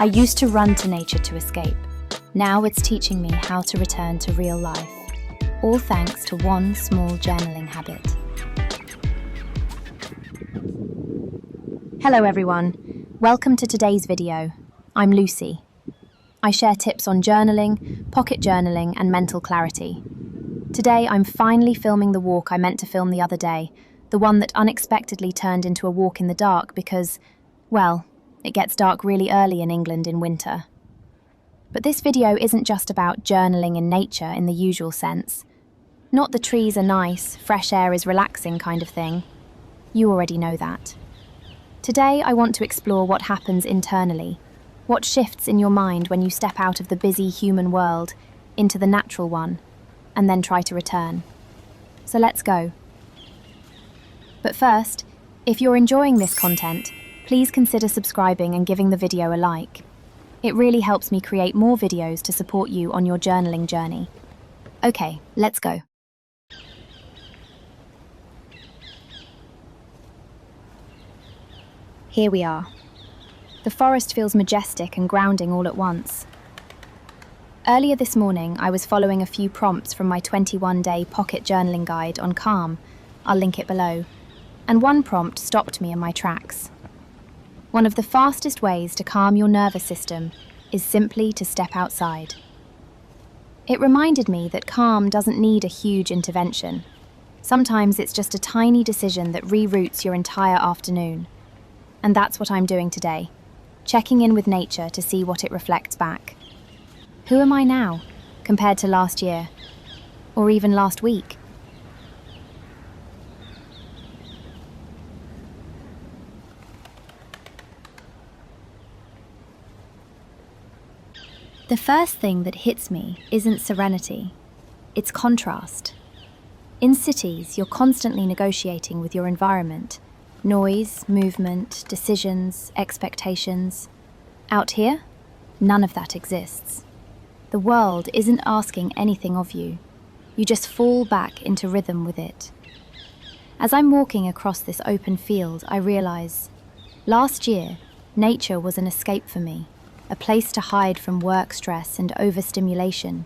I used to run to nature to escape. Now it's teaching me how to return to real life. All thanks to one small journaling habit. Hello everyone. Welcome to today's video. I'm Lucy. I share tips on journaling, pocket journaling, and mental clarity. Today I'm finally filming the walk I meant to film the other day, the one that unexpectedly turned into a walk in the dark because, well, it gets dark really early in England in winter. But this video isn't just about journaling in nature in the usual sense. Not the trees are nice, fresh air is relaxing kind of thing. You already know that. Today I want to explore what happens internally, what shifts in your mind when you step out of the busy human world into the natural one, and then try to return. So let's go. But first, if you're enjoying this content, please consider subscribing and giving the video a like. It really helps me create more videos to support you on your journaling journey. Okay, let's go. Here we are. The forest feels majestic and grounding all at once. Earlier this morning, I was following a few prompts from my 21-day pocket journaling guide on Calm. I'll link it below. And one prompt stopped me in my tracks. One of the fastest ways to calm your nervous system is simply to step outside. It reminded me that calm doesn't need a huge intervention. Sometimes it's just a tiny decision that reroutes your entire afternoon. And that's what I'm doing today, checking in with nature to see what it reflects back. Who am I now, compared to last year, or even last week? The first thing that hits me isn't serenity, it's contrast. In cities, you're constantly negotiating with your environment. Noise, movement, decisions, expectations. Out here, none of that exists. The world isn't asking anything of you. You just fall back into rhythm with it. As I'm walking across this open field, I realize, last year, nature was an escape for me, a place to hide from work stress and overstimulation.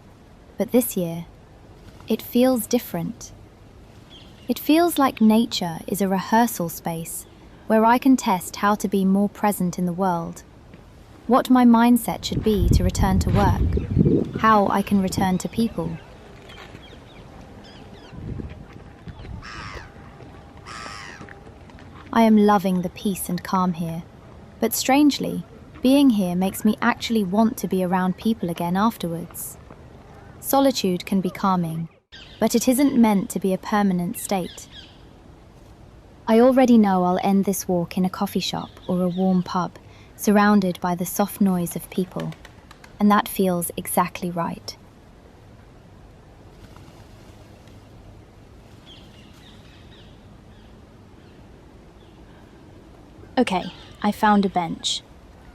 But this year, it feels different. It feels like nature is a rehearsal space where I can test how to be more present in the world, what my mindset should be to return to work, how I can return to people. I am loving the peace and calm here, but strangely, being here makes me actually want to be around people again afterwards. Solitude can be calming, but it isn't meant to be a permanent state. I already know I'll end this walk in a coffee shop or a warm pub, surrounded by the soft noise of people, and that feels exactly right. Okay, I found a bench.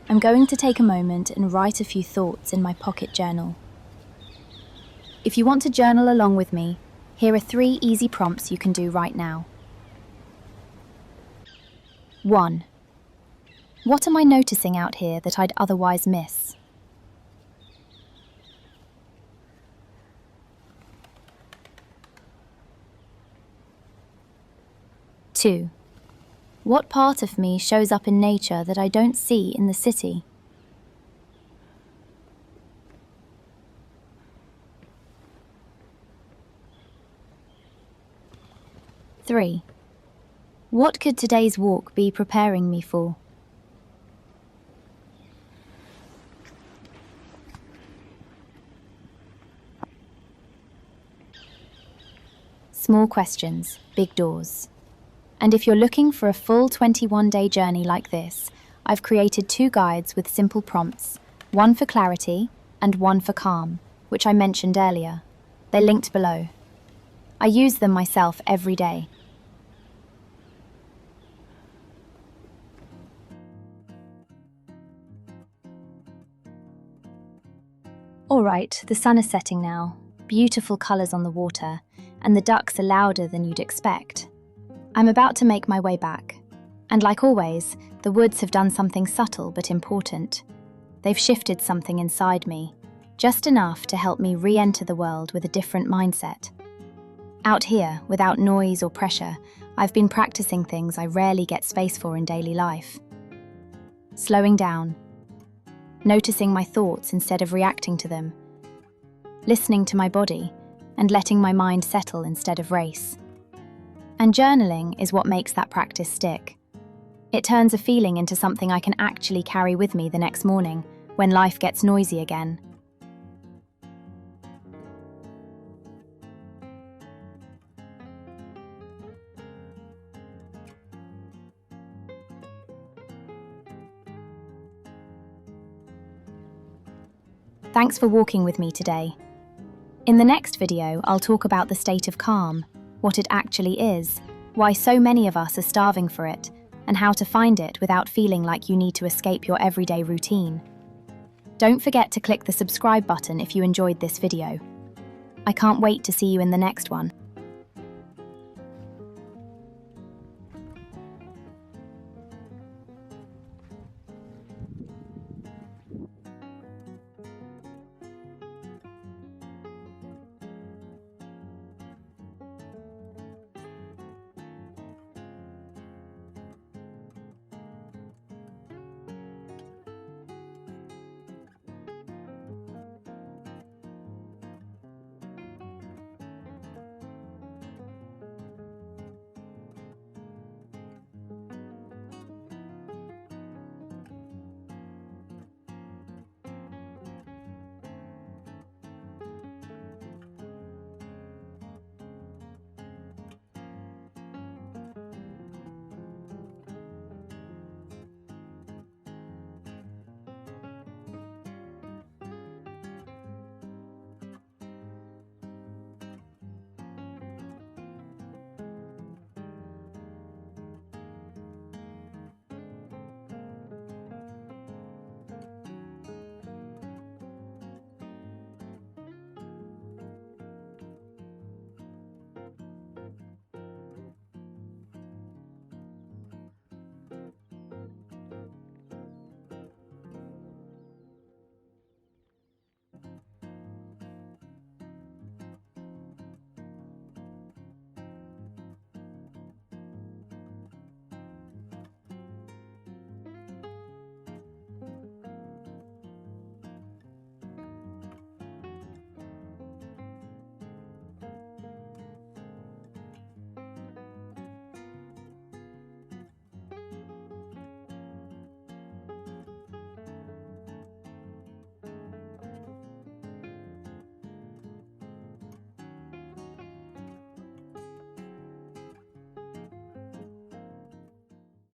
I'm going to take a moment and write a few thoughts in my pocket journal. If you want to journal along with me, here are 3 easy prompts you can do right now. 1. What am I noticing out here that I'd otherwise miss? 2. What part of me shows up in nature that I don't see in the city? 3. What could today's walk be preparing me for? Small questions, big doors. And if you're looking for a full 21-day journey like this, I've created 2 guides with simple prompts, one for clarity and one for calm, which I mentioned earlier. They're linked below. I use them myself every day. All right, the sun is setting now. Beautiful colours on the water, and the ducks are louder than you'd expect. I'm about to make my way back. And like always, the woods have done something subtle but important. They've shifted something inside me, just enough to help me re-enter the world with a different mindset. Out here, without noise or pressure, I've been practicing things I rarely get space for in daily life. Slowing down, noticing my thoughts instead of reacting to them, listening to my body, and letting my mind settle instead of race. And journaling is what makes that practice stick. It turns a feeling into something I can actually carry with me the next morning, when life gets noisy again. Thanks for walking with me today. In the next video, I'll talk about the state of calm, what it actually is, why so many of us are starving for it, and how to find it without feeling like you need to escape your everyday routine. Don't forget to click the subscribe button if you enjoyed this video. I can't wait to see you in the next one.